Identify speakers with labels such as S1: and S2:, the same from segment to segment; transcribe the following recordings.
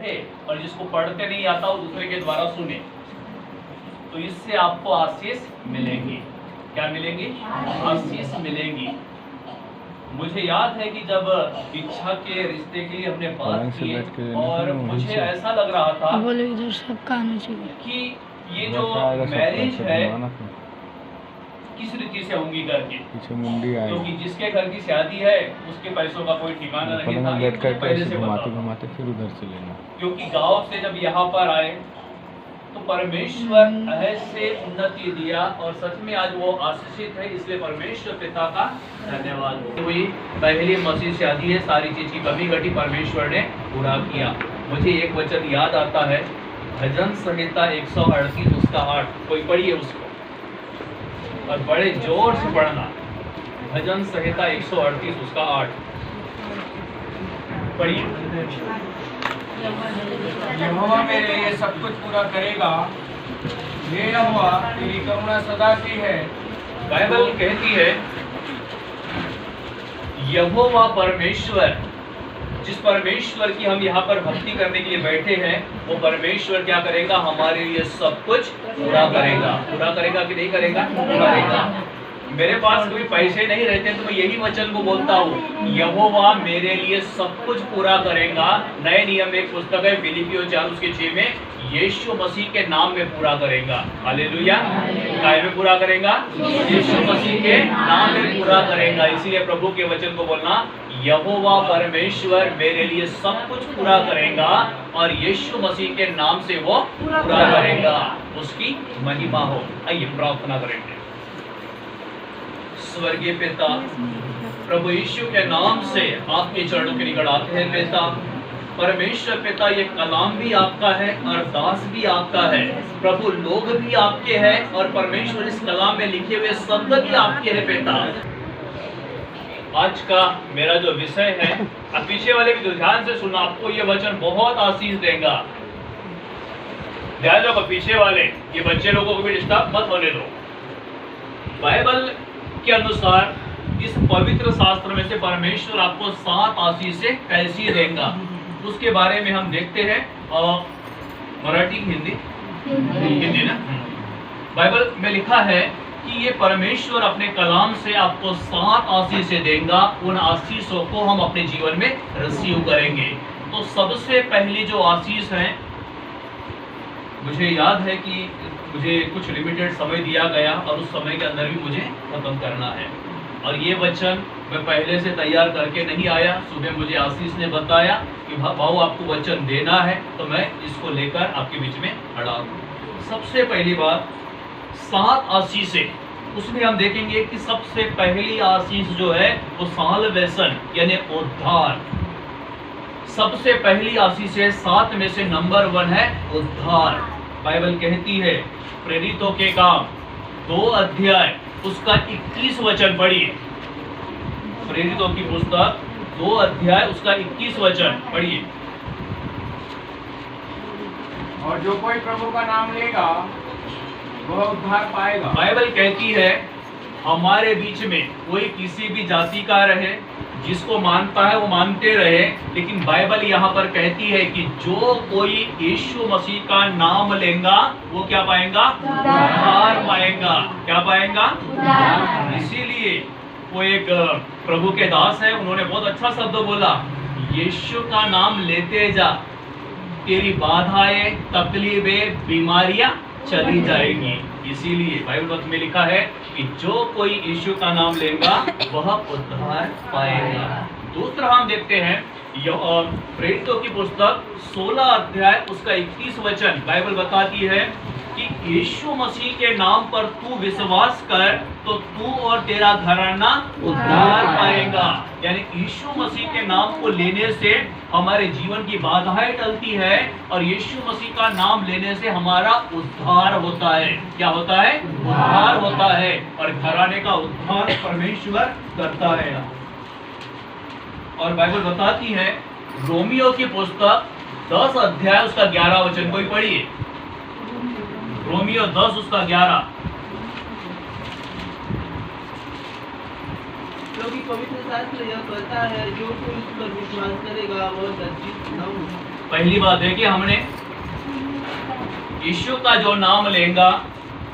S1: पढ़े और जिसको पढ़ते नहीं आता वो दूसरे के द्वारा सुने, तो इससे आपको आशीष मिलेंगी। क्या मिलेंगी? आशीष मिलेंगी। मुझे याद है कि जब इच्छा के रिश्ते के लिए हमने बात की और मुझे ऐसा लग रहा था कि ये जो मैरिज है किस रीति से होंगी करके, क्योंकि जिसके घर की शादी है उसके पैसों का कोई ठिकाना नहीं था, ये मुझे पहले से घुमाते फिर उधर से लेना। क्योंकि गांव से जब यहाँ पर आए तो परमेश्वर ऐसे उन्नति दिया और सच में आज वो आशीषित है, इसलिए परमेश्वर पिता का धन्यवाद हो। हुई पहली मसीह शादी है, सारी चीज की कमी घटी परमेश्वर ने पूरा किया। मुझे एक वचन याद आता है, भजन संहिता 138 उसका 8, कोई पढ़िए उसको और बड़े जोर से पढ़ना। भजन संहिता 138 उसका 8 पढ़िए।
S2: यहोवा मेरे लिए सब कुछ पूरा करेगा, हे यहोवा तेरी करुणा सदा की है।
S1: बाइबल कहती है यहोवा परमेश्वर, जिस परमेश्वर की हम यहाँ पर भक्ति करने के लिए बैठे हैं, वो परमेश्वर क्या करेगा? हमारे लिए सब कुछ पूरा करेगा। पूरा करेगा कि नहीं करेगा? करेगा। मेरे पास कोई पैसे नहीं रहते तो मैं यही वचन को बोलता हूँ, यहोवा मेरे लिए सब कुछ पूरा करेगा। नए नियम में एक पुस्तक है फिलिपियों 4:6 में, यीशु मसीह के नाम में पूरा करेगा। हालेलुया। काय में पूरा करेगा? यीशु मसीह के नाम में पूरा करेगा। इसीलिए प्रभु के वचन को बोलना, यहोवा परमेश्वर मेरे लिए सब कुछ पूरा करेगा और यीशु मसीह के नाम से वो पूरा करेगा। उसकी महिमा हो। आइए प्रार्थना करेंगे। स्वर्गीय पिता, प्रभु यीशु के नाम से आपके चरणों के निकट आते हैं पिता। परमेश्वर पिता, ये कलाम भी आपका है और दास भी आपका है। प्रभु लोग भी आपके हैं और परमेश्वर इस कलाम में लिखे हुए शब्द भी आपके हैं पिता। आज का मेरा जो विषय है, अब पीछे वाले भी ध्यान से सुनना, आपको ये वचन बहुत आशीष देगा। ध्यान रखो पीछे वाले, ये बच्चे लोगों को भी डिस्टर्ब मत होने दो। बाइबल के अनुसार इस पवित्र शास्त्र में से परमेश्वर आपको 7 आशीषें कैसी देगा, उसके बारे में हम देखते हैं। मराठी हिंदी ना, बाइबल में लिखा है कि ये परमेश्वर अपने कलाम से आपको 7 आशीषें देगा। उन आशीषों को हम अपने जीवन में रिसीव करेंगे। तो सबसे पहली जो आशीष है, मुझे याद है कि मुझे कुछ लिमिटेड समय दिया गया और उस समय के अंदर भी मुझे खत्म करना है। और ये वचन मैं पहले से तैयार करके नहीं आया। सुबह मुझे आशीष ने बताया कि भाऊ आपको वचन देना है, तो मैं इसको लेकर आपके बीच में खड़ा हूँ। सबसे पहली बात 7 आशीषें, उसमें हम देखेंगे कि सबसे पहली आशीष जो है वो साल्वेशन यानी उद्धार। सबसे पहली आशीष है, 7 में से नंबर 1 है उद्धार। बाइबल कहती है प्रेरितों के काम 2 अध्याय उसका 21 वचन पढ़िए। प्रेरितों की पुस्तक 2 अध्याय उसका 21 वचन पढ़िए।
S2: और जो कोई प्रभु का नाम लेगा वह उद्धार पाएगा।
S1: बाइबल कहती है हमारे बीच में कोई किसी भी जाति का रहे, जिसको मानता है वो मानते रहे, लेकिन बाइबल यहाँ पर कहती है कि जो कोई यीशु मसीह का नाम लेगा वो क्या पाएगा? उद्धार पाएगा। क्या पाएगा? इसीलिए वो एक प्रभु के दास है, उन्होंने बहुत अच्छा शब्द बोला, यीशु का नाम लेते जा, तेरी बाधाएं, तकलीफें, बीमारियां चली जाएगी। इसीलिए बाइबल में लिखा है कि जो कोई यीशु का नाम लेगा वह उद्धार पाएगा। दूसरा हम देखते हैं प्रेरितों की पुस्तक 16 अध्याय उसका 21 वचन। बाइबल बताती है कि यीशु मसीह के नाम पर तू विश्वास कर तो तू और तेरा घराना उद्धार पाएगा। यानी यीशु मसीह के नाम को लेने से हमारे जीवन की बाधाएं टलती है और यीशु मसीह का नाम लेने से हमारा उद्धार होता है। क्या होता है? उद्धार होता है। और घराने का उद्धार परमेश्वर करता है। और बाइबल बताती है रोमियो की पुस्तक 10 अध्याय उसका 11 वचन, कोई पढ़िए। रोमियो 10 उसका 11।
S3: क्योंकि पवित्र शास्त्र यह कहता है, जो कोई उस पर विश्वास करेगा वह लज्जित न हो।
S1: पहली बात है कि हमने यीशु का जो नाम लेगा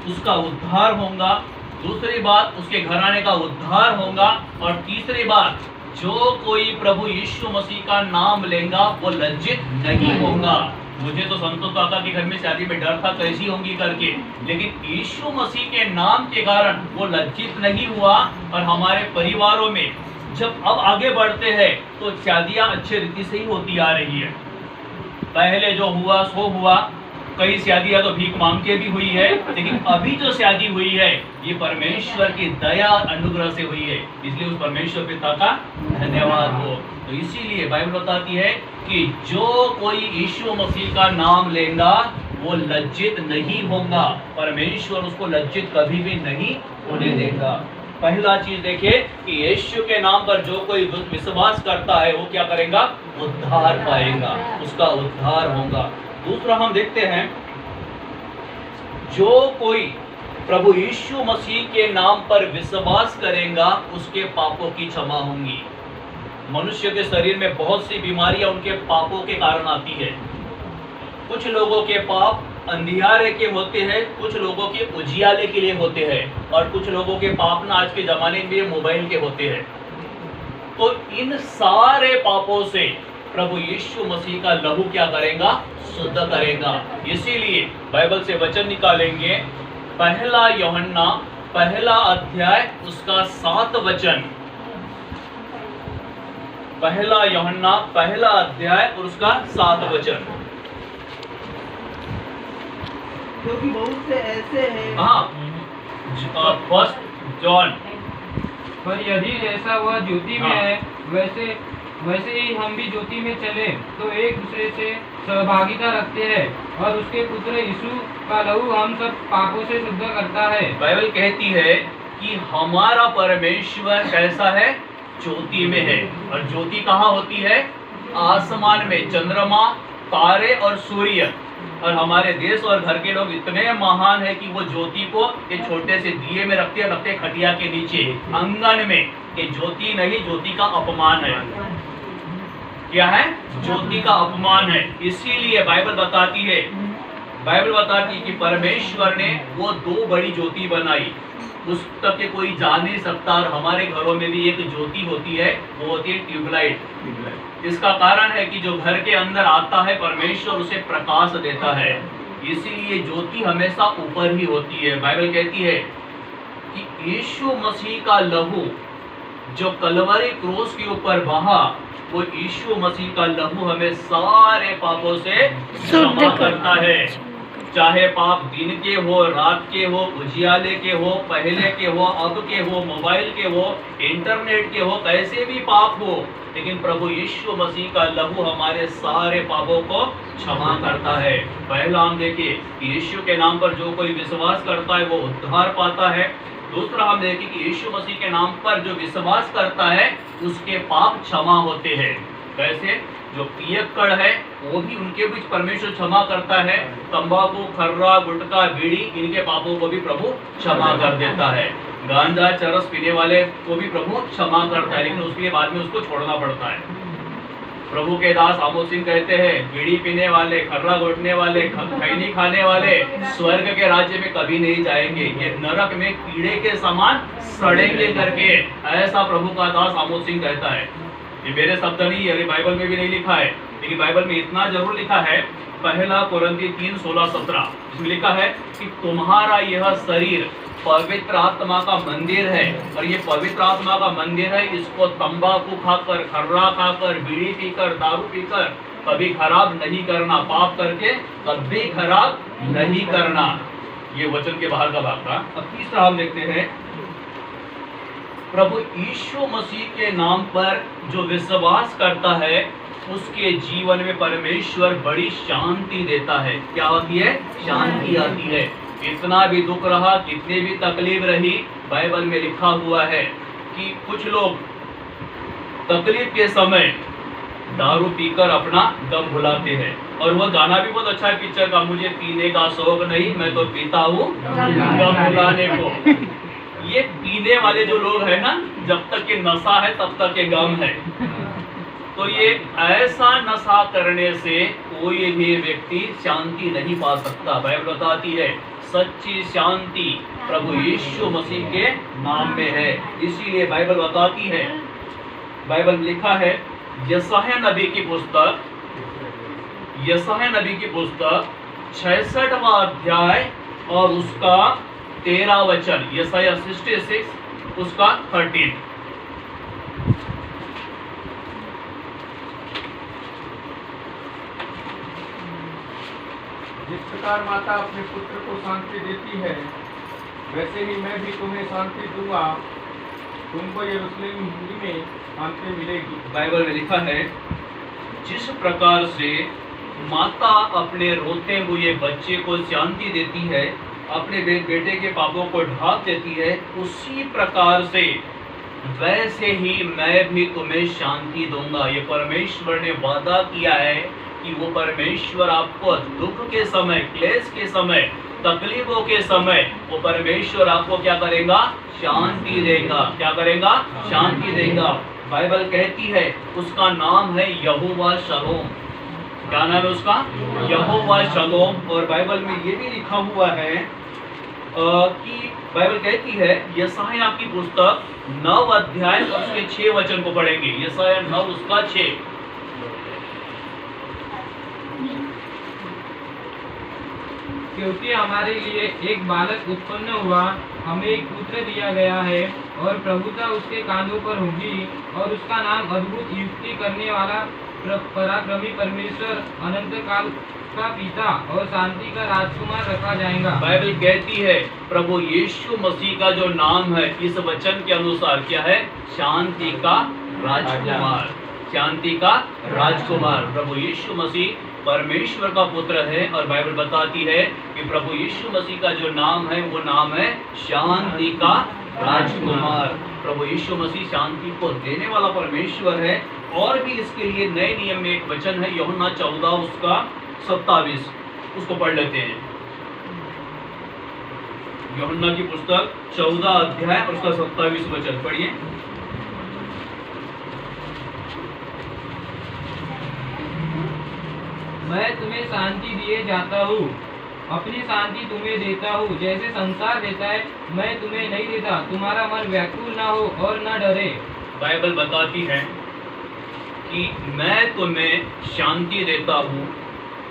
S1: उसका उद्धार होगा, दूसरी बात उसके घराने का उद्धार होगा, और तीसरी बात जो कोई प्रभु यीशु मसीह का नाम लेगा वो लज्जित नहीं होगा। मुझे तो संतोष काका के घर में शादी में डर था कैसी होंगी करके, लेकिन यीशु मसीह के नाम के कारण वो लज्जित नहीं हुआ। और हमारे परिवारों में जब अब आगे बढ़ते हैं तो शादियां अच्छे रीति से ही होती आ रही है। पहले जो हुआ सो हुआ, कई शादियां तो भीख मांग के भी हुई है, लेकिन अभी जो शादी हुई है ये परमेश्वर की दया अनुग्रह से हुई है, इसलिए उस परमेश्वर पिता का धन्यवाद हो। तो इसीलिए बाइबल बताती है कि जो कोई यीशु मसीह का नाम लेगा वो लज्जित नहीं होगा, परमेश्वर उसको लज्जित कभी भी नहीं होने देगा। पहला चीज देखिए कि यीशु के नाम पर जो कोई विश्वास करता है वो क्या करेगा, उद्धार पाएगा, उसका उद्धार होगा। दूसरा हम देखते हैं, जो कोई प्रभु यीशु मसीह के नाम पर विश्वास करेगा उसके पापों की क्षमा होंगी। मनुष्य के शरीर में बहुत सी बीमारियां उनके पापों के कारण आती है। कुछ लोगों के पाप अंधियारे के होते हैं, कुछ लोगों के उजियाले के लिए होते हैं, और कुछ लोगों के पाप ना आज के जमाने में मोबाइल के होते हैं। तो इन सारे पापों से प्रभु यीशु मसीह का लहू क्या करेगा, शुद्ध करेगा। इसीलिए बाइबल से वचन निकालेंगे, पहला यूहन्ना पहला अध्याय उसका 7 वचन, पहला यूहन्ना पहला अध्याय और उसका 7 वचन।
S3: क्योंकि बहुत से ऐसे हैं।
S1: हाँ, फर्स्ट जॉन।
S4: पर यदि ऐसा वह ज्योति में
S1: हाँ।
S4: है, वैसे ही हम भी ज्योति में चले तो एक दूसरे से सहभागिता रखते हैं, और उसके पुत्र यीशु का लहू हम सब पापों से शुद्ध करता है।
S1: बाइबल कहती है कि हमारा परमेश्वर कैसा है, ज्योति में है। और ज्योति कहाँ होती है, आसमान में, चंद्रमा, तारे और सूर्य। और हमारे देश और घर के लोग इतने महान है कि वो ज्योति को एक छोटे से दिए में रखते हैं खटिया के नीचे आंगन में। ये ज्योति नहीं, ज्योति का अपमान है। क्या है, ज्योति का अपमान है। इसीलिए बाइबल बताती है कि परमेश्वर ने वो 2 बड़ी ज्योति बनाई, उस तक के कोई जा नहीं सकता। और हमारे घरों में भी एक ज्योति होती है, वो होती है ट्यूबलाइट। इसका कारण है कि जो घर के अंदर आता है परमेश्वर उसे प्रकाश देता है, इसीलिए ज्योति हमेशा ऊपर ही होती है। बाइबल कहती है कि यीशु मसीह का लहू जो कलवरी क्रूस के ऊपर बहा, वो यीशु मसीह का लहू हमें सारे पापों से क्षमा करता है। चाहे पाप दिन के हो, रात के हो, उजियाले के हो, पहले के हो, अब के हो, मोबाइल के हो, इंटरनेट के हो, कैसे भी पाप हो, लेकिन प्रभु यीशु मसीह का लहू हमारे सारे पापों को क्षमा करता है। पहला हम देखिए यीशु के नाम पर जो कोई विश्वास करता है वो उद्धार पाता है। दूसरा हम देखें कि यीशु मसीह के नाम पर जो विश्वास करता है उसके पाप क्षमा होते हैं। कैसे, जो पियक्कड़ है वो भी उनके बीच परमेश्वर क्षमा करता है। तंबाकू, खर्रा, गुटखा, बीड़ी, इनके पापों को भी प्रभु क्षमा कर देता है। गांजा, चरस पीने वाले को भी प्रभु क्षमा करता है, लेकिन उसके बाद में उसको छोड़ना पड़ता है। प्रभु के दास आमोद सिंह कहते हैं, बीड़ी पीने वाले, खर्रा घोटने वाले, खैनी खाने वाले स्वर्ग के राज्य में कभी नहीं जाएंगे, ये नरक में कीड़े के समान सड़ेंगे करके, ऐसा प्रभु का दास आमोद सिंह कहता है। ये मेरे शब्द नहीं है, बाइबल में भी नहीं लिखा है, लेकिन बाइबल में इतना जरूर लिखा है, पहला कुरिन्थी 3:16-17 इसमें लिखा है कि तुम्हारा यह शरीर पवित्र आत्मा का मंदिर है, और ये पवित्र आत्मा का मंदिर है, इसको तंबाकू खाकर, खर्रा खाकर, बीड़ी पीकर, दारू पीकर कभी खराब नहीं करना, पाप करके कभी खराब नहीं करना। ये वचन के बाहर का भाग था। अब तीसरा हम देखते हैं, प्रभु यीशु मसीह के नाम पर जो विश्वास करता है उसके जीवन में परमेश्वर बड़ी शांति देता है। क्या होती है, शांति आती है। कितना भी दुख रहा, कितनी भी तकलीफ रही, बाइबल में लिखा हुआ है कि कुछ लोग तकलीफ के समय दारू पीकर अपना गम भुलाते हैं। और वह गाना भी बहुत अच्छा है पिक्चर का, मुझे पीने का शौक नहीं, मैं तो पीता हूँ गम भुलाने को। ये पीने वाले जो लोग हैं ना, जब तक के नशा है तब तक के गम है। तो ये ऐसा नशा करने से कोई भी व्यक्ति शांति नहीं पा सकता। बाइबल बताती है सच्ची शांति प्रभु यीशु मसीह के नाम में है। इसीलिए बाइबल बताती है, बाइबल में लिखा है यशायाह नबी की पुस्तक 66वां अध्याय और उसका 13 वचन, यशायाह 66 उसका 13।
S2: जिस प्रकार माता अपने पुत्र को शांति देती है, वैसे ही मैं भी तुम्हें शांति दूंगा। तुमको यरूशलेम में शांति मिलेगी।
S1: बाइबल में लिखा है जिस प्रकार से माता अपने रोते हुए बच्चे को शांति देती है, अपने बेटे के पापों को ढांप देती है, उसी प्रकार से वैसे ही मैं भी तुम्हें शांति दूंगा। ये परमेश्वर ने वादा किया है कि वो परमेश्वर आपको दुख के समय, क्लेश के समय, तकलीफों के समय वो परमेश्वर आपको क्या करेगा? शांति देगा। क्या करेगा? शांति देगा। बाइबल कहती है उसका नाम है यहोवा शलोम। क्या नाम है उसका? यहोवा शलोम। और बाइबल में ये भी लिखा हुआ है कि बाइबल कहती है यशायाह की पुस्तक 9 अध्याय और उसके 6 वचन को पढ़ेंगे। यशायाह 9 उसका 6।
S4: क्योंकि हमारे लिए एक बालक उत्पन्न हुआ, हमें एक पुत्र दिया गया है और प्रभुता उसके कांधों पर होगी और उसका नाम अद्भुत युक्ति करने वाला, पराक्रमी परमेश्वर, अनंत काल का पिता और शांति का राजकुमार रखा जाएगा।
S1: बाइबल कहती है प्रभु यीशु मसीह का जो नाम है इस वचन के अनुसार क्या है? शांति का राजकुमार। शांति का राजकुमार। प्रभु यीशु मसीह परमेश्वर का पुत्र है और बाइबल बताती है कि प्रभु यीशु मसीह का जो नाम है वो नाम है शांति का राजकुमार। प्रभु यीशु मसीह शांति को देने वाला परमेश्वर है। और भी इसके लिए नए नियम में एक वचन है यूहन्ना 14 उसका 27, उसको पढ़ लेते हैं। यूहन्ना की पुस्तक 14 अध्याय और उसका 27 वचन पढ़िए।
S4: मैं तुम्हें शांति दिए जाता हूँ, अपनी शांति तुम्हें देता हूँ। जैसे संसार देता है मैं तुम्हें नहीं देता। तुम्हारा मन व्याकुल ना हो और न डरे।
S1: बाइबल बताती है कि मैं तुम्हें शांति देता हूँ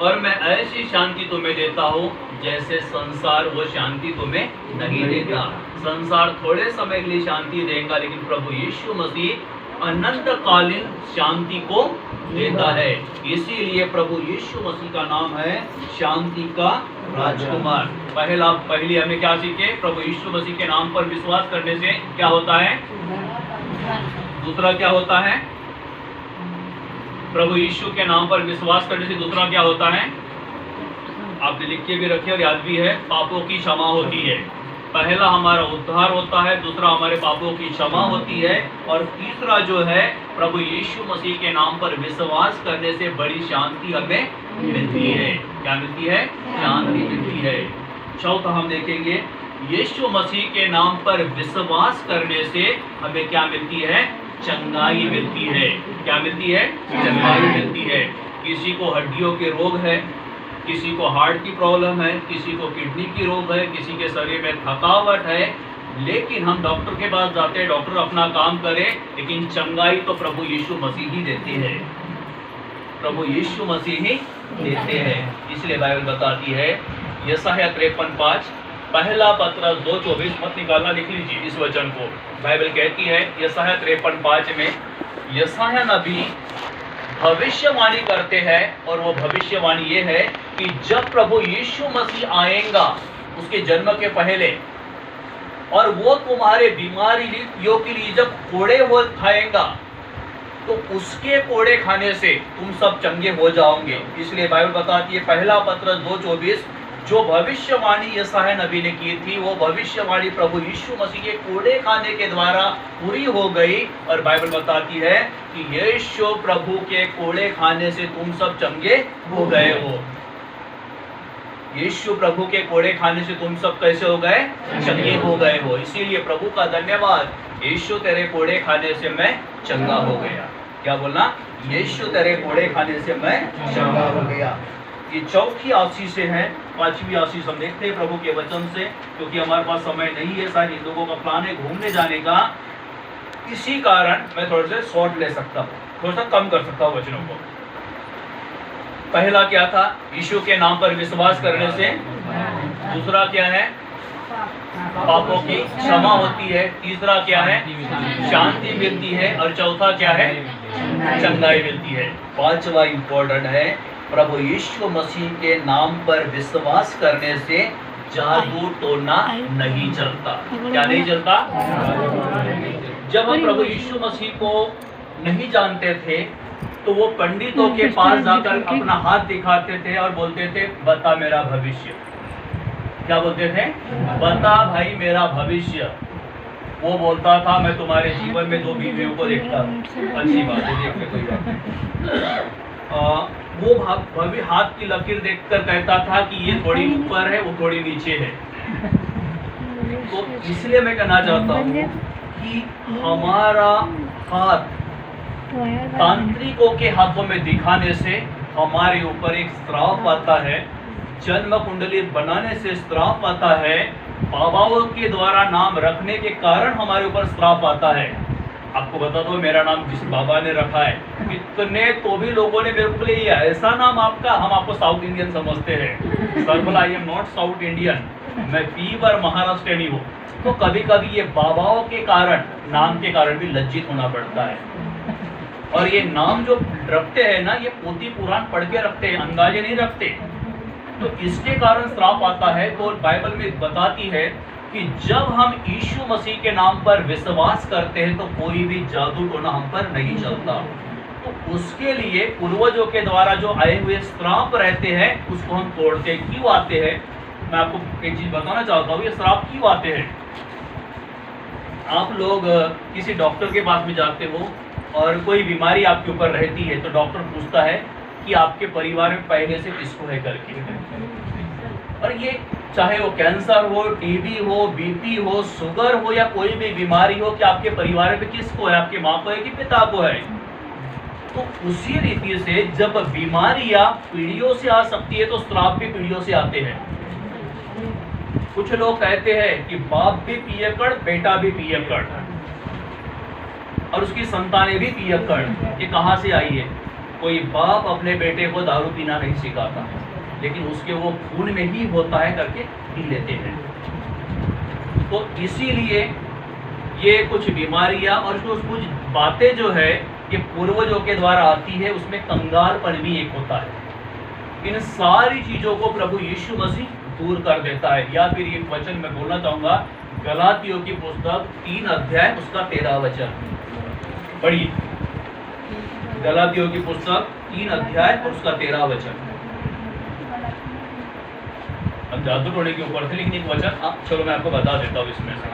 S1: और मैं ऐसी शांति तुम्हें देता हूँ जैसे संसार वो शांति तुम्हें नहीं देता। संसार थोड़े समय के लिए शांति देगा, लेकिन प्रभु यीशु मसीह अनंतकालीन शांति को देता है। इसीलिए प्रभु यीशु मसीह का नाम है शांति का राजकुमार। पहले हमें क्या सीखे? प्रभु यीशु मसीह के नाम पर विश्वास करने से क्या होता है? दूसरा क्या होता है? प्रभु यीशु के नाम पर विश्वास करने से दूसरा क्या होता है? आपने लिख के भी रखे और याद भी है, पापों की क्षमा होती है। पहला हमारा उद्धार होता है, दूसरा हमारे पापों की क्षमा होती है और तीसरा जो है प्रभु यीशु मसीह के नाम पर विश्वास करने से बड़ी शांति हमें मिलती है। क्या मिलती है? शांति मिलती है। चौथा हम देखेंगे यीशु मसीह के नाम पर विश्वास करने से हमें क्या मिलती है? चंगाई मिलती है। क्या मिलती है? चंगाई मिलती है। किसी को हड्डियों के रोग है, किसी को हार्ट की प्रॉब्लम है, किसी को किडनी की रोग है, किसी के शरीर में थकावट है, लेकिन हम डॉक्टर के पास जाते हैं, डॉक्टर अपना काम करे, लेकिन चंगाई तो प्रभु यीशु मसीह ही देते हैं। प्रभु यीशु मसीह ही देते हैं। इसलिए बाइबल बताती है यशायाह 53:5, पहला पत्रस 2:24 मत निकालना, लिख लीजिए इस वचन को। बाइबल कहती है यशायाह 53:5 में यशायाह नबी भविष्यवाणी करते हैं और वो भविष्यवाणी ये है कि जब प्रभु यीशु मसीह आएगा उसके जन्म के पहले और वो तुम्हारे बीमारियों के लिए जब कोड़े वो खाएगा तो उसके कोड़े खाने से तुम सब चंगे हो जाओगे। इसलिए बाइबल बताती है पहला पत्रस 2:24 जो भविष्यवाणी यशायाह नबी ने की थी वो भविष्यवाणी प्रभु यीशु मसीह के कोड़े खाने के द्वारा पूरी हो गई। और बाइबल बताती है कि यीशु प्रभु के कोड़े खाने से तुम सब चंगे हो गए हो। यीशु प्रभु के कोड़े खाने से तुम सब कैसे हो गए? चंगे हो गए हो। इसीलिए प्रभु का धन्यवाद, यीशु तेरे कोड़े खाने से मैं चंगा हो गया। क्या बोलना? यीशु तेरे कोड़े खाने से मैं चंगा हो गया। ये चौथी आशीष है। पांचवी आशीष हम देखते हैं प्रभु के वचन से, क्योंकि हमारे पास समय नहीं है, सारे इन लोगों का प्लान है घूमने जाने का, इसी कारण मैं थोड़ा सा शॉर्ट ले सकता हूँ, थोड़ा सा कम कर सकता हूँ वचनों को। पहला क्या था? यीशु के नाम पर विश्वास करने से। दूसरा क्या है? पापों की क्षमा होती है। तीसरा क्या है? शांति मिलती है। और चौथा क्या है? चंगाई मिलती है। पांचवा इंपॉर्टेंट है, प्रभु यीशु मसीह के नाम पर विश्वास करने से जादू टोना नहीं चलता। क्या नहीं चलता? जब हम प्रभु यीशु मसीह को नहीं जानते थे तो वो पंडितों के पास जाकर अपना हाथ दिखाते थे और बोलते थे बता मेरा भविष्य। क्या बोलते थे? बता भाई मेरा भविष्य। वो बोलता था मैं तुम्हारे जीवन में 2 बीवियों को देखता हूँ। अच्छी बात है, देखते कोई बात नहीं। वो भव्य हाथ की लकीर देखकर कहता था कि ये थोड़ी ऊपर है, वो थोड़ी नीचे है। तो इसलिए मैं कहना चाहता हूँ कि हमारा हाथ तांत्रिकों के हाथों में दिखाने से हमारे ऊपर एक श्राप आता है। जन्म कुंडली बनाने से श्राप आता है। बाबाओं के द्वारा नाम रखने के कारण हमारे ऊपर श्राप आता है। आपको बता दो, मेरा नाम जिस बाबा ने रखा है, कितने तो भी लोगों ने मेरे को लिया ऐसा नाम आपका, हम आपको साउथ इंडियन समझते हैं। Sir I am not south Indian, मैं प्योर महाराष्ट्रियन हूँ। तो कभी कभी ये बाबाओं के कारण, नाम के कारण भी लज्जित होना पड़ता है। और ये नाम जो रखते हैं ना, ये पोथी पुराण पढ़ के रखते हैं, अंदाजे नहीं रखते। तो इसके कारण श्राप आता है। तो बाइबल में बताती है कि जब हम यीशु मसीह के नाम पर विश्वास करते हैं तो कोई भी जादू टोना हम पर नहीं चलता। तो उसके लिए पूर्वजों के द्वारा जो आए हुए श्राप रहते हैं उसको हम तोड़ते क्यों आते हैं। मैं आपको एक चीज बताना चाहता हूँ, ये श्राप क्यों आते हैं। आप लोग किसी डॉक्टर के पास में जाते हो और कोई बीमारी आपके ऊपर रहती है तो डॉक्टर पूछता है कि आपके परिवार में पहले से किसको है करके। और ये चाहे वो कैंसर हो, टीबी हो, बीपी हो, शुगर हो या कोई भी बीमारी हो, कि आपके परिवार में किसको है, आपके माँ को है कि पिता को है। तो उसी रीति से जब बीमारियां पीढ़ियों से आ सकती है तो श्राप भी पीढ़ियों से आते हैं। कुछ लोग कहते हैं कि बाप भी पियक्कड़, बेटा भी पियक्कड़ और उसकी संतानें भी पियक्कड़। ये कहाँ से आई है? कोई बाप अपने बेटे को दारू पीना नहीं सिखाता, लेकिन उसके वो खून में ही होता है करके पी लेते हैं। तो इसीलिए ये कुछ बीमारियां और कुछ बातें जो है ये पूर्वजों के द्वारा आती है, उसमें कंगालपन भी एक होता है। इन सारी चीजों को प्रभु यीशु मसीह दूर कर देता है। या फिर ये वचन मैं बोलना चाहूंगा, गलातियों की पुस्तक 3 अध्याय उसका 13 वचन पढ़िए। गलातियों की पुस्तक 3 अध्याय और उसका 13 वचन। अब जादू टोने के ऊपर थे, लेकिन एक वचन चलो मैं आपको बता देता हूँ इसमें से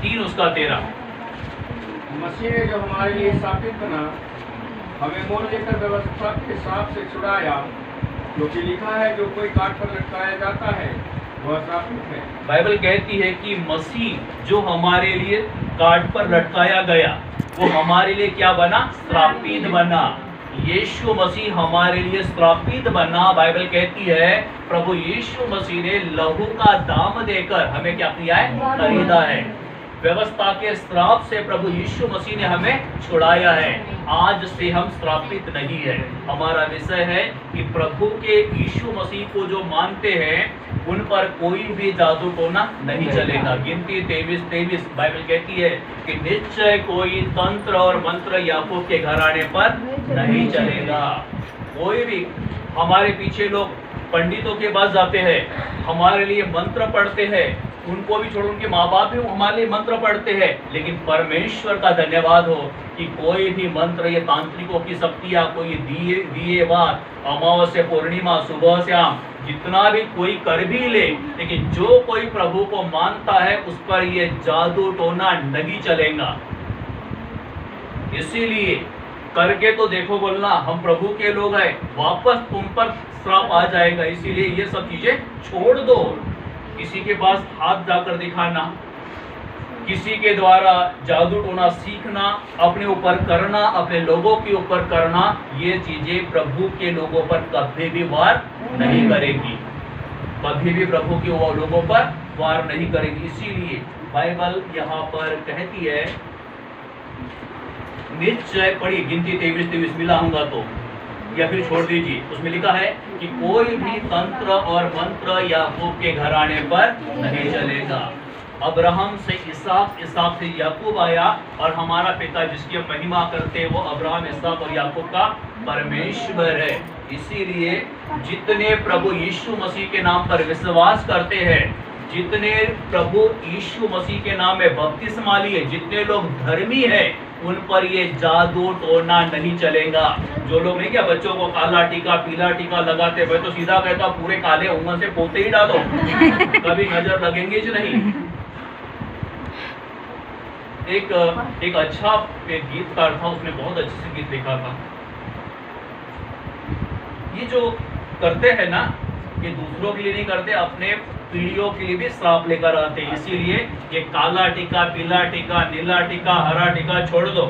S1: 3 उसका 13।
S2: मसीह ने जो हमारे लिए स्थापित बना, हमें मोल लेकर व्यवस्था के सांप से छुड़ाया, क्योंकि लिखा है जो कोई काट पर लटकाया जाता है वह स्थापित है।
S1: बाइबल कहती है कि मसीह जो हमारे लिए काट पर लटकाया गया वो हमारे लिए क्या बना? श्रापित बना। यीशु मसीह हमारे लिए श्रापित बना। बाइबल कहती है प्रभु यीशु मसीह ने लहू का दाम देकर हमें क्या किया है? खरीदा है। व्यवस्था के श्राप से प्रभु यीशु मसीह ने हमें छुड़ाया है। आज से हम श्रापित नहीं है। हमारा विषय है कि प्रभु के यीशु मसीह को जो मानते हैं उन पर कोई भी जादू टोना नहीं चलेगा। गिनती 23-23 बाइबल कहती है कि निश्चय कोई तंत्र और मंत्र याकूब के घराने पर नहीं चलेगा। कोई भी हमारे पीछे लोग पंडितों के पास जाते हैं, हमारे लिए मंत्र पढ़ते हैं, उनको भी छोड़ उनके माँ बाप भी हमारे लिए मंत्र पढ़ते हैं, लेकिन परमेश्वर का धन्यवाद हो कि कोई भी मंत्र, ये तांत्रिकों की शक्तियाँ, कोई दिए बात, अमावस्या पूर्णिमा सुबह शाम जितना भी कोई कर भी ले, लेकिन जो कोई प्रभु को मानता है उस पर ये जादू टोना नहीं चलेगा। इसीलिए करके तो देखो बोलना, हम प्रभु के लोग हैं, वापस तुम पर श्राप आ जाएगा। इसीलिए ये सब चीजें छोड़ दो। किसी के पास हाथ जाकर दिखाना, किसी के द्वारा जादू टोना सीखना, अपने ऊपर करना, अपने लोगों के ऊपर करना, ये चीजें प्रभु के लोगों पर कभी भी वार नहीं करेगी, कभी भी प्रभु के वो लोगों पर वार नहीं करेगी। इसीलिए बाइबल यहाँ पर कहती है, निश्चय पढ़िए गिनती 23 मिला हूँगा तो, या फिर छोड़ दीजिए, उसमें लिखा है कि कोई भी तंत्र और मंत्र याकूब के घराने पर नहीं चलेगा। अब्राहम से इसहाक, इसहाक से याकूब आया, और हमारा पिता जिसकी हम महिमा करते हैं वो अब्राहम, इसहाक और याकूब का परमेश्वर है। इसीलिए जितने प्रभु यीशु मसीह के नाम पर विश्वास करते हैं, जितने प्रभु यीशु मसीह के नाम में बपतिस्मा लिए, जितने लोग धर्मी हैं, उन पर ये जादू टोना नहीं चलेगा। जो लोग नहीं क्या बच्चों को काला टीका पीला टीका लगाते, मैं तो सीधा कहता पूरे काले उंगल से पोते ही डालो, कभी नजर लगेंगे ही नहीं। एक अच्छा एक गीतकार था, उसने बहुत अच्छे से गीत लिखा था। ये जो करते हैं ना, ये दूसरों के लिए नहीं करते, अपने पीढ़ियों के लिए भी श्राप लेकर आते हैं। इसीलिए ये काला टीका पीला टीका नीला टीका हरा टीका छोड़ दो,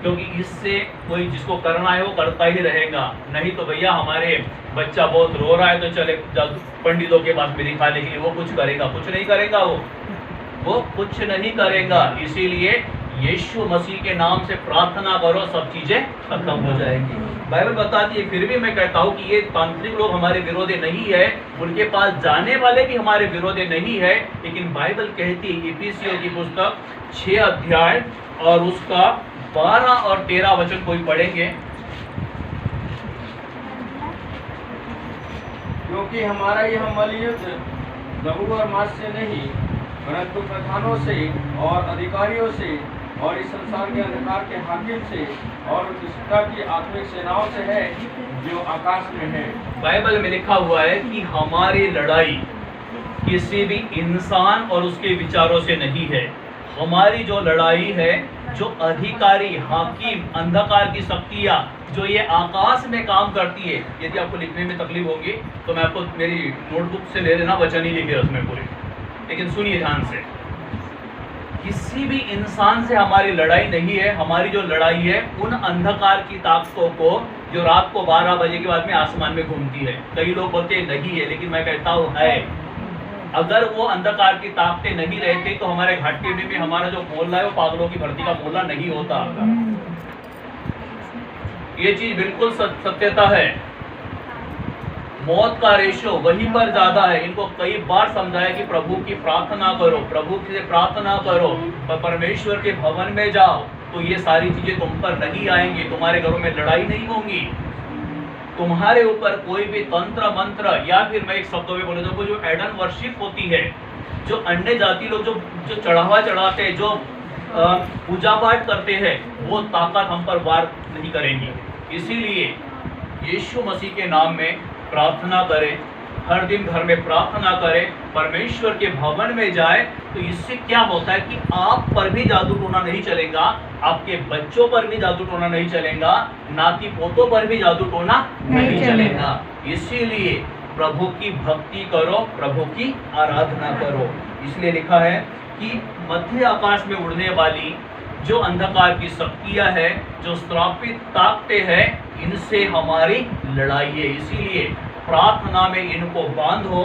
S1: क्योंकि इससे कोई जिसको करना है वो करता ही रहेगा। नहीं तो भैया हमारे बच्चा बहुत रो रहा है तो चले पंडितों के पास में दिखाने के लिए, वो कुछ करेगा? कुछ नहीं करेगा, वो कुछ नहीं करेगा। इसीलिए यीशु मसीह के नाम से प्रार्थना करो, सब चीजें खत्म हो जाएंगी। बाइबल बताती है, फिर भी मैं कहता हूँ कि ये तांत्रिक लोग हमारे विरोधी नहीं है, उनके पास जाने वाले भी हमारे विरोधी नहीं है, लेकिन बाइबल कहती है, इफिसियों की पुस्तक 6 अध्याय और उसका 12 और 13 वचन कोई पढ़ेंगे।
S2: क्योंकि हमारा यह मलयुद्ध लहू और मांस से नहीं, परंतु प्रधानों से और अधिकारियों से और इस संसार के अंधकार के हाकिम से और दुष्टता की आत्मिक सेनाओं से है जो आकाश में है।
S1: बाइबल में लिखा हुआ है कि हमारी लड़ाई किसी भी इंसान और उसके विचारों से नहीं है। हमारी जो लड़ाई है, जो अधिकारी हाकिम अंधकार की शक्तियाँ जो ये आकाश में काम करती है, यदि आपको लिखने में तकलीफ होगी तो मैं आपको मेरी नोटबुक से ले लेना, वचन ही लिखे उसमें पूरे, लेकिन सुनिए ध्यान से। किसी भी इंसान से हमारी लड़ाई नहीं है। हमारी जो लड़ाई है उन अंधकार की ताकतों को जो रात को 12 बजे के बाद में आसमान में घूमती है। कई लोग बोलते हैं नहीं है, लेकिन मैं कहता हूँ है। अगर वो अंधकार की ताकतें नहीं रहती तो हमारे घाटी में हमारा जो मोहल्ला है वो पागलों की भर्ती का मोहल्ला नहीं होता। ये चीज बिल्कुल सत्यता है। मौत का रेशो वहीं पर ज्यादा है। इनको कई बार समझाया कि प्रभु की प्रार्थना करो, प्रभु से प्रार्थना करो, परमेश्वर के भवन में जाओ, तो ये सारी चीजें तुम पर नहीं आएंगी, तुम्हारे घरों में लड़ाई नहीं होंगी, तुम्हारे ऊपर कोई भी तंत्र मंत्र, या फिर मैं एक शब्दों में बोले तो जो एडन वर्शिप होती है, जो अन्य जाति लोग जो चढ़ावा चढ़ाते हैं, जो पूजा पाठ करते हैं, वो ताकत हम पर वार नहीं करेंगी। इसीलिए यीशु मसीह के नाम में प्रार्थना करें, हर दिन घर में प्रार्थना करें, परमेश्वर के भवन में जाए, तो इससे क्या होता है कि आप पर भी जादू टोना नहीं चलेगा, आपके बच्चों पर भी जादू टोना नहीं चलेगा, नाती पोतों पर भी जादू टोना नहीं चलेगा। इसीलिए प्रभु की भक्ति करो, प्रभु की आराधना करो। इसलिए लिखा है कि मध्य आकाश में उड़ने वाली जो अंधकार की शक्तियां है, जो श्रापित ताकतें हैं, इनसे हमारी लड़ाई है। इसीलिए प्रार्थना में इनको बांधो,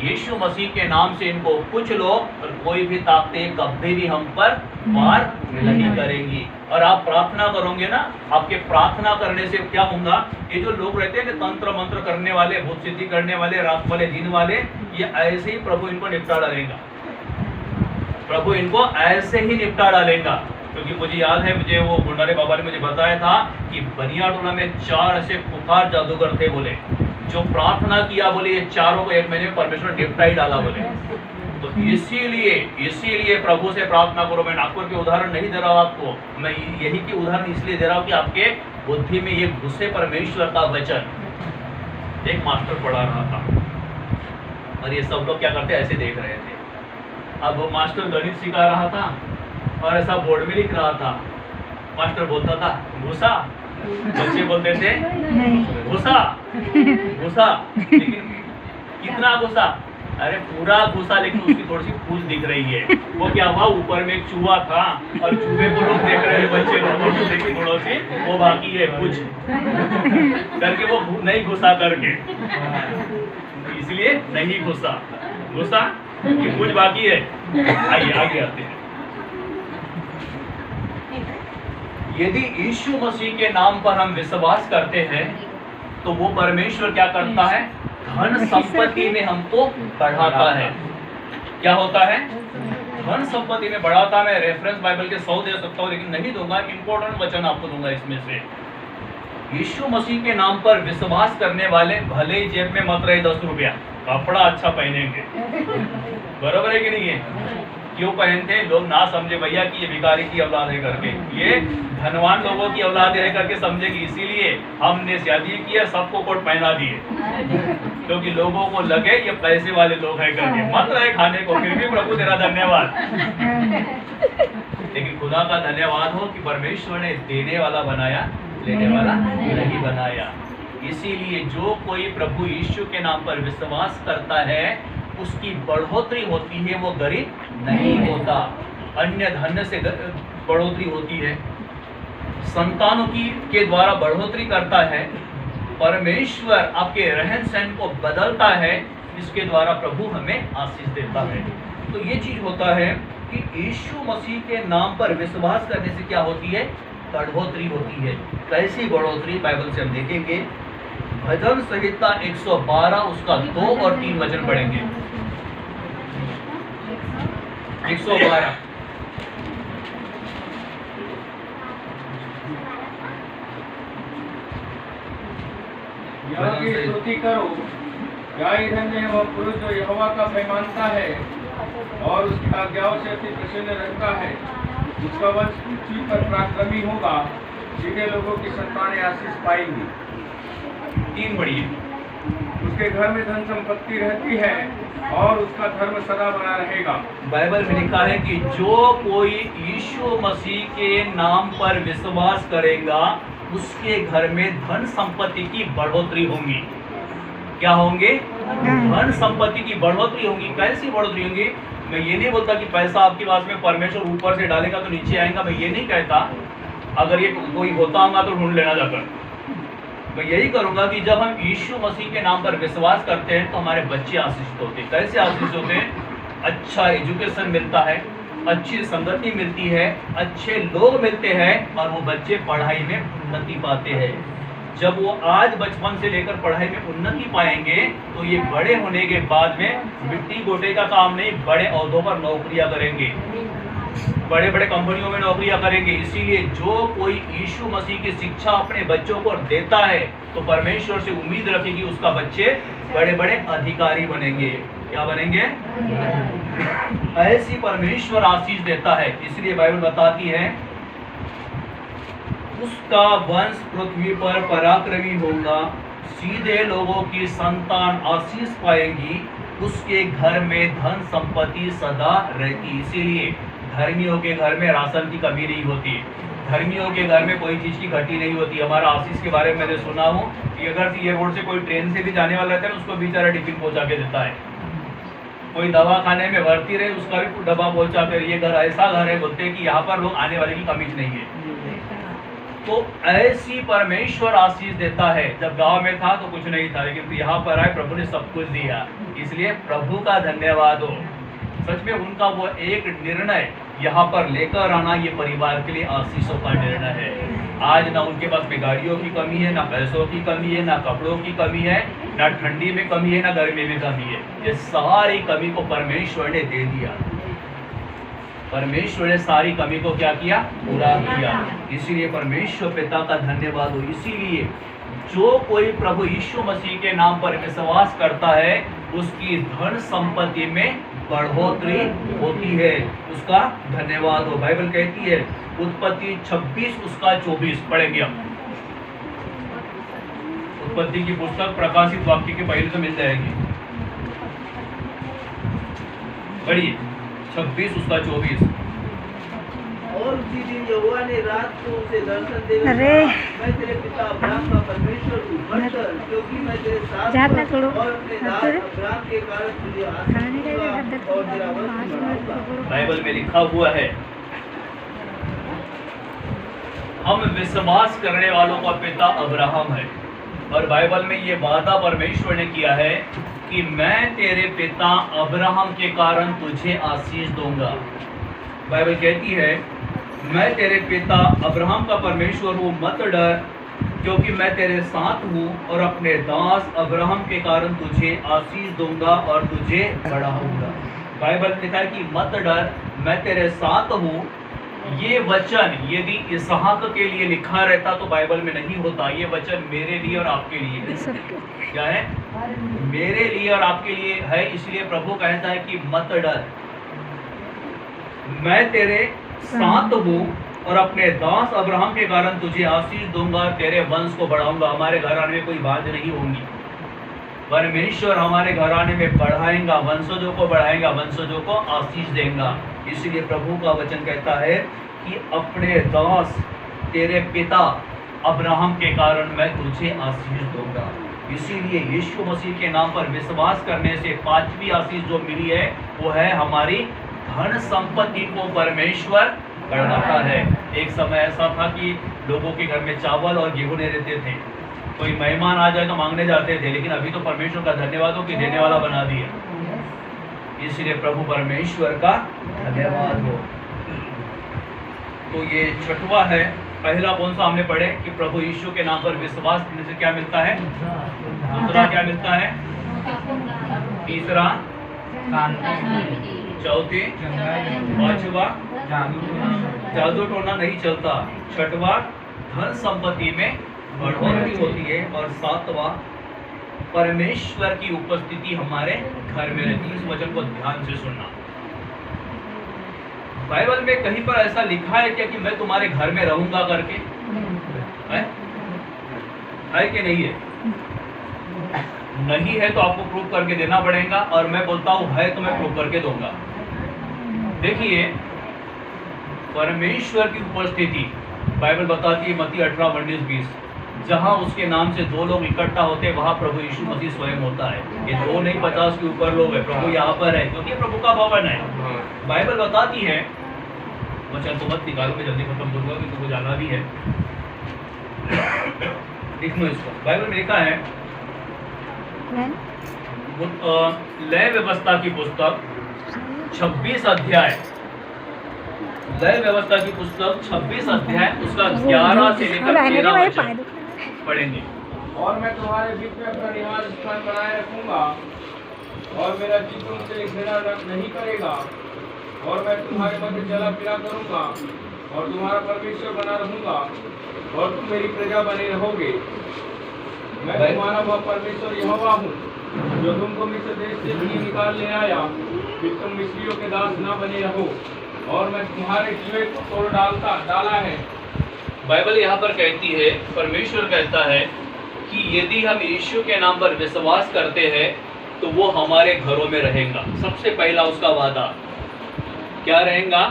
S1: यीशु मसीह के नाम से इनको कुचलो, और कोई भी ताकतें कभी भी हम पर वार नहीं करेंगी। और आप प्रार्थना करोगे ना, आपके प्रार्थना करने से क्या होगा, ये जो लोग रहते हैं कि तंत्र मंत्र करने वाले, भूत सिद्धि करने वाले, रात वाले दिन वाले, ये ऐसे ही प्रभु इनको निपटा डालेगा, प्रभु इनको ऐसे ही निपटा डालेगा। क्योंकि मुझे याद है, मुझे वो भंडारे बाबा ने मुझे बताया था कि बनियाटोला में 4 ऐसे पुकार जादूगर थे, बोले जो प्रार्थना किया, बोले ये चारों को 1 महीने में परमेश्वर निपटा ही डाला, बोले। तो इसीलिए प्रभु से प्रार्थना करो। मैं नागपुर के उदाहरण नहीं दे रहा हूँ आपको, मैं यही की उदाहरण इसलिए दे रहा हूँ कि आपके बुद्धि में ये घुसे परमेश्वर का वचन। एक मास्टर पढ़ा रहा था और ये सब लोग क्या करते ऐसे देख रहे थे। अब वो मास्टर गणित सिखा रहा था और ऐसा बोर्ड में लिख रहा था। मास्टर बोलता था घुसा, बच्चे बोलते थे घुसा घुसा, लेकिन कितना घुसा, अरे पूरा घुसा, लेकिन उसकी थोड़ी सी पूंछ दिख रही है। वो क्या हुआ, ऊपर में एक चूहा था और चूहे को लोग देख रहे हैं, बच्चे लोग देखी थोड़ा सी, वो बाकी है कुछ करके वो नहीं घुसा करके, इसलिए नहीं घुसा कि कुछ बाकी है। आइए आगे आते हैं। यदि यीशु मसीह के नाम पर हम विश्वास करते हैं तो वो परमेश्वर क्या करता है, धन संपत्ति में हमको बढ़ाता है। क्या होता है, धन संपत्ति में बढ़ाता है। मैं रेफरेंस बाइबल के 100 दे सकता हूँ, लेकिन नहीं दूंगा, इंपॉर्टेंट वचन आपको दूंगा इसमें से। यीशु मसीह के नाम पर विश्वास करने वाले भले ही जेब में मत रहे 10 रुपया, कपड़ा अच्छा पहनेंगे, बरोबर है कि नहीं है? क्यों पहनते हैं लोग, ना समझे भैया कि ये भिखारी की औलाद है करके, ये धनवान लोगों की औलाद है करके समझेगी, इसीलिए हमने शादी किया, सबको कोट पहना दिए, क्योंकि लोगों को लगे ये पैसे वाले लोग हैं करके, मत रहे खाने को, फिर भी प्रभु तेरा धन्यवाद। लेकिन खुदा का धन्यवाद हो कि परमेश्वर ने देने वाला बनाया, लेने वाला नहीं बनाया। इसीलिए जो कोई प्रभु यीशु के नाम पर विश्वास करता है उसकी बढ़ोतरी होती है, वो गरीब नहीं होता। अन्य धन से बढ़ोतरी होती है, संतानों की के द्वारा बढ़ोतरी करता है, परमेश्वर आपके रहन सहन को बदलता है, इसके द्वारा प्रभु हमें आशीष देता है। तो ये चीज होता है कि यीशु मसीह के नाम पर विश्वास करने से क्या होती है, बढ़ोतरी होती है। कैसी बढ़ोतरी, बाइबल से हम देखेंगे। भजन संहिता 112 उसका 2 और 3 वचन पढ़ेंगे। 112
S2: यहोवा की स्तुति करो, क्या ही धन्य है वह पुरुष जो यहोवा का भय मानता है और उसकी आज्ञाओं से अति प्रसन्न रहता है। उसका वंश पृथ्वी पर पराक्रमी होगा, सीधे लोगों की संतानें आशीष पाएंगी।
S1: 3 बढ़िए।
S2: उसके घर में धन संपत्ति रहती है और उसका धर्म सदा बना रहेगा।
S1: बाइबल में लिखा है कि जो कोई यीशु मसीह के नाम पर विश्वास करेगा उसके घर में धन संपत्ति की बढ़ोतरी होगी। क्या होंगे, धन संपत्ति की बढ़ोतरी होगी। कैसी बढ़ोतरी होगी, मैं ये नहीं बोलता कि पैसा आपके पास में परमेश्वर ऊपर से डालेगा तो नीचे आएगा, मैं ये नहीं कहता। अगर ये कोई होता होगा तो ढूंढ लेना जाकर। मैं यही करूंगा कि जब हम यीशु मसीह के नाम पर विश्वास करते हैं तो हमारे बच्चे आशीषित होते हैं। कैसे आशीषित होते हैं, अच्छा एजुकेशन मिलता है, अच्छी संगति मिलती है, अच्छे लोग मिलते हैं और वो बच्चे पढ़ाई में उन्नति पाते हैं। जब वो आज बचपन से लेकर पढ़ाई में उन्नति पाएंगे तो ये बड़े होने के बाद में मिट्टी गोटे का काम नहीं, बड़े ओहदों पर नौकरियां करेंगे, बड़े बड़े कंपनियों में नौकरियां करेंगे। इसीलिए जो कोई यीशु मसीह की शिक्षा अपने बच्चों को देता है तो परमेश्वर से उम्मीद रखे कि उसका बच्चे बड़े बड़े अधिकारी बनेंगे। क्या बनेंगे, ऐसी परमेश्वर आशीष देता है। इसलिए बाइबल बताती है उसका वंश पृथ्वी पर पराक्रमी होगा, सीधे लोगों की संतान आशीष पाएंगी, उसके घर में धन संपत्ति सदा रहती। इसीलिए धर्मियों के घर में राशन की कमी नहीं होती, धर्मियों के घर में कोई चीज़ की घटी नहीं होती। हमारा आशीष के बारे में मैंने सुना हूँ कि अगर एयरपोर्ट से कोई ट्रेन से भी जाने वाला रहता है ना, उसको बेचारा टिफिन पहुँचा के देता है। कोई दवा खाने में भर्ती रहे उसका भी डब्बा पहुँचा कर, ये घर ऐसा घर है, बोलते हैं कि यहाँ पर लोग आने वाले की कमी नहीं है। तो ऐसी परमेश्वर आशीष देता है। जब गांव में था तो कुछ नहीं था, लेकिन यहाँ पर आए प्रभु ने सब कुछ दिया, इसलिए प्रभु का धन्यवाद हो। सच में उनका वो एक निर्णय यहाँ पर लेकर आना, ये परिवार के लिए आशीषों का निर्णय है। आज ना उनके पास में गाड़ियों की कमी है, ना पैसों की कमी है, ना कपड़ों की कमी है, ना ठंडी में कमी है, ना गर्मी में कमी है। ये सारी कमी को परमेश्वर ने दे दिया। परमेश्वर ने सारी कमी को क्या किया, पूरा किया। इसीलिए परमेश्वर पिता का धन्यवाद हो। इसीलिए जो कोई प्रभु यीशु मसीह के नाम पर विश्वास करता है उसकी धन संपत्ति में बढ़ोतरी होती है, उसका धन्यवाद हो। बाइबल कहती है उत्पत्ति 26 उसका 24 पढ़ेंगे हम। उत्पत्ति की पुस्तक प्रकाशित वाक्य के पहले तो मिल जाएगी, पढ़िए 26 उसका 24।
S3: और उसी दिन यहोवा ने रात को उसे दर्शन दे
S5: अरे।
S3: मैं तेरे पिता अब्राहम का परमेश्वर हूँ, मत डर, क्योंकि मैं तेरे साथ
S5: जात ना
S3: हूँ
S5: छोड़ो।
S3: और अपने दास
S5: हट।
S3: अब्राहम के कारण तुझे
S5: खाने का
S3: आशीष
S5: हद
S3: दूंगा और तेरा वंश बढ़ाऊंगा।
S1: बाइबल में लिखा हुआ है, हम विश्वास करने वालों का पिता अब्राहम है। और बाइबल में ये वादा परमेश्वर ने किया है कि मैं तेरे पिता अब्राहम के कारण तुझे आशीष दूंगा। बाइबल कहती है, मैं तेरे पिता अब्राहम का परमेश्वर हूँ, मत डर, क्योंकि मैं तेरे साथ हूँ और अपने दास अब्राहम के कारण तुझे आशीष दूंगा और तुझे बढ़ाऊंगा। बाइबल में लिखा है कि मत डर, मैं तेरे साथ हूँ। ये वचन यदि इसहाक के लिए लिखा रहता तो बाइबल में नहीं होता। ये वचन मेरे लिए और आपके लिए है।
S5: सबके
S1: क्या है? मेरे लिए और आपके लिए है। इसलिए प्रभु कहता है कि मत डर, मैं तेरे साथ हूँ और अपने दास अब्राहम के कारण तुझे आशीष दूंगा, तेरे वंश को बढ़ाऊंगा। हमारे घराने में कोई बात नहीं होंगी। परमेश्वर हमारे घराने में बढ़ाएगा, वंशजों को बढ़ाएगा, वंशजों को आशीष देगा। इसलिए प्रभु का वचन कहता है कि अपने दास तेरे पिता अब्राहम के कारण मैं तुझे आशीष दूंगा। इसीलिए यीशु मसीह के नाम पर विश्वास करने से पांचवी आशीष जो मिली है वो है हमारी धन संपत्ति को परमेश्वर बढ़ाता है। एक समय ऐसा था कि लोगों के घर में चावल और गेहूं नहीं रहते थे। कोई मेहमान आ जाए तो मांगने जाते थे, लेकिन अभी तो परमेश्वर का धन्यवाद हो कि देने वाला बना दिया। इसलिए प्रभु परमेश्वर का धन्यवाद हो। तो ये छठवा है। पहला कौन सा हमने पढ़े कि प्रभु यीशु के नाम पर विश्वास करने से क्या मिलता है? दूसरा क्या मिलता है? तीसरा, चौथी, पांचवा जादू टोना नहीं चलता। छठवा, धन संपत्ति में बढ़ोतरी होती है। और सातवां, परमेश्वर की उपस्थिति हमारे घर में रहती है। इस वचन को ध्यान से सुनना। बाइबल में कहीं पर ऐसा लिखा है क्या कि मैं तुम्हारे घर में रहूंगा करके? है कि नहीं है? नहीं है तो आपको प्रूफ करके देना पड़ेगा, और मैं बोलता हूं है तो मैं प्रूफ करके दूंगा। देखिए, परमेश्वर की उपस्थिति बाइबल बताती है मत्ती 18:19-20, जहां उसके नाम से दो लोग इकट्ठा होते हैं वहां प्रभु यीशु मसीह स्वयं होता है। ये दो नहीं 50 के ऊपर लोग हैं, प्रभु यहाँ पर है क्योंकि प्रभु का भवन है। बाइबल बताती है, वचन तो मत निकालो, मैं जल्दी खत्म करूंगा क्योंकि तुमको जाना भी है। लिख लो इसको। बाइबल में लिखा है लय व्यवस्था की पुस्तक 26 अध्याय, लय व्यवस्था की पुस्तक 26 अध्याय उसका 11 से लेकर 13 वचन पढ़ेंगे।
S2: और मैं तुम्हारे बीच में अपना निवास स्थान बनाए रखूंगा और मेरा जी तुमसे घृणा नहीं करेगा, और मैं तुम्हारे मध्य चला फिरा करूंगा और तुम्हारा परमेश्वर बना रहूंगा और तुम मेरी प्रजा बने रहोगे। मैं तुम्हारा वह परमेश्वर यहोवा हूँ जो तुमको मिस्र देश से भी निकाल ले आया, फिर तुम मिस्रियों के दास ना बने रहो, और मैं तुम्हारे जुए को तोड़ डाला है।
S1: बाइबल यहाँ पर कहती है, परमेश्वर कहता है कि यदि हम यीशु के नाम पर विश्वास करते हैं तो वो हमारे घरों में रहेगा। सबसे पहला उसका वादा क्या रहेगा?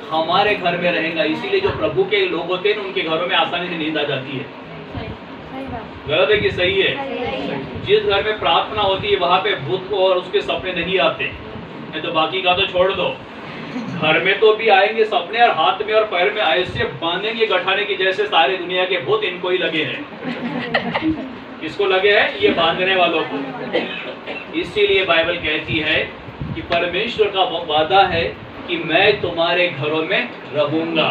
S1: हमारे घर में रहेगा। इसीलिए जो प्रभु के लोग होते हैं उनके घरों में आसानी से नींद आ जाती है। गलत है कि सही है? जिस घर में प्रार्थना होती है वहां पे भूत और उसके सपने नहीं आते, नहीं तो बाकी का तो छोड़ दो। घर में तो भी आएंगे सपने, और हाथ में और पैर में ऐसे बांधेंगे गठाने की जैसे सारे दुनिया के भूत इनको ही लगे हैं। किसको लगे हैं? ये बांधने वालों को। इसीलिए बाइबल कहती है कि परमेश्वर का वादा है कि मैं तुम्हारे घरों में रहूंगा।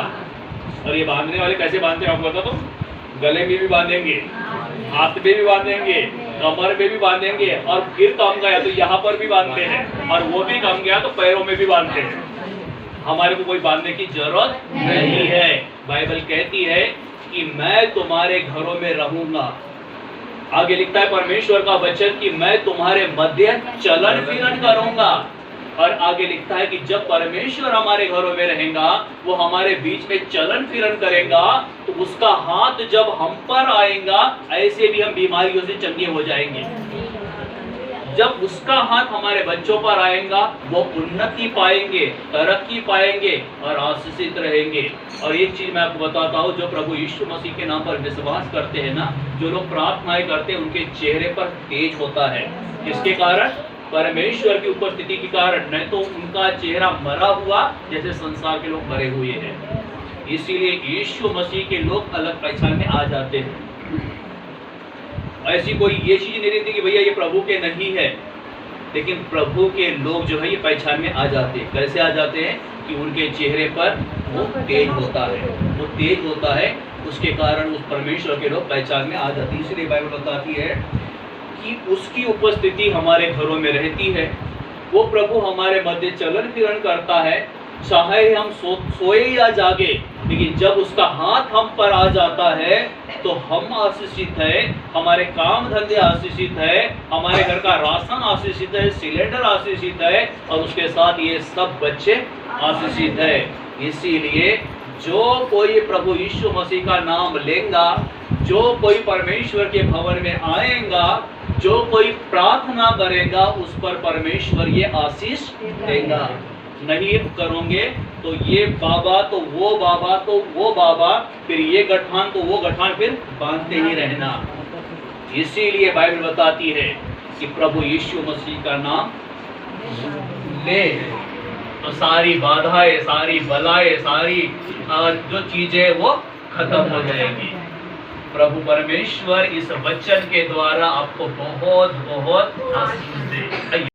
S1: और ये बांधने वाले कैसे बांधते हैं आपको बता दो? गले में भी बांधेंगे, हाथ में भी बांधेंगे, कमर में भी बांधेंगे, और फिर कम गया तो यहाँ पर भी बांधते हैं, और वो भी कम गया तो पैरों में भी बांधते हैं। हमारे को कोई बांधने की जरूरत नहीं है। बाइबल कहती है कि मैं तुम्हारे घरों में रहूंगा। आगे लिखता है परमेश्वर का वचन कि मैं तुम्हारे मध्य चलन फिरन करूंगा। और आगे लिखता है कि जब परमेश्वर हमारे घरों में रहेगा, वो हमारे बीच में चलन फिरन करेगा, तो उसका हाथ जब हम पर आएगा, ऐसे भी हम बीमारियों से चंगे हो जाएंगे। जब उसका हाथ हमारे बच्चों पर आएगा वो उन्नति पाएंगे, तरक्की पाएंगे और आशीषित रहेंगे। और एक चीज मैं आपको बताता हूँ, जो प्रभु यीशु मसीह के नाम पर विश्वास करते हैं ना, जो लोग प्रार्थनाएं करते हैं, उनके चेहरे पर तेज होता है। किसके कारण? परमेश्वर की उपस्थिति के कारण। नहीं तो उनका चेहरा मरा हुआ जैसे संसार के लोग मरे हुए हैं। इसीलिए यीशु मसीह के लोग अलग पहचान में आ जाते हैं। ऐसी कोई ये चीज नहीं रहती कि भैया ये प्रभु के नहीं है, लेकिन प्रभु के लोग जो है ये पहचान में आ जाते हैं। कैसे आ जाते हैं? कि उनके चेहरे पर वो तेज होता है, वो तेज होता है, उसके कारण उस परमेश्वर के लोग पहचान में आ जाते हैं। इसलिए बाइबल बताती है कि उसकी उपस्थिति हमारे घरों में रहती है। वो प्रभु हमारे मध्य चलन फिरण करता है, चाहे हम सोए या जागे, लेकिन जब उसका हाथ हम पर आ जाता है तो हम आशीषित है, हमारे काम धंधे आशीषित है, हमारे घर का राशन आशीषित है, सिलेंडर आशीषित है और उसके साथ ये सब बच्चे आशीषित है। इसीलिए जो कोई प्रभु यीशु मसीह का नाम लेगा, जो कोई परमेश्वर के भवन में आएगा, जो कोई प्रार्थना करेगा, उस पर परमेश्वर ये आशीष देगा। नहीं करोगे तो ये बाबा तो वो बाबा तो वो बाबा, फिर ये गठान तो वो गठान, फिर बांधते ही रहना। इसीलिए बाइबल बताती है कि प्रभु यीशु मसीह का नाम ले तो सारी बाधाएं, सारी बलाएं, सारी जो चीजें वो खत्म हो जाएगी। प्रभु परमेश्वर इस वचन के द्वारा आपको बहुत बहुत आशीष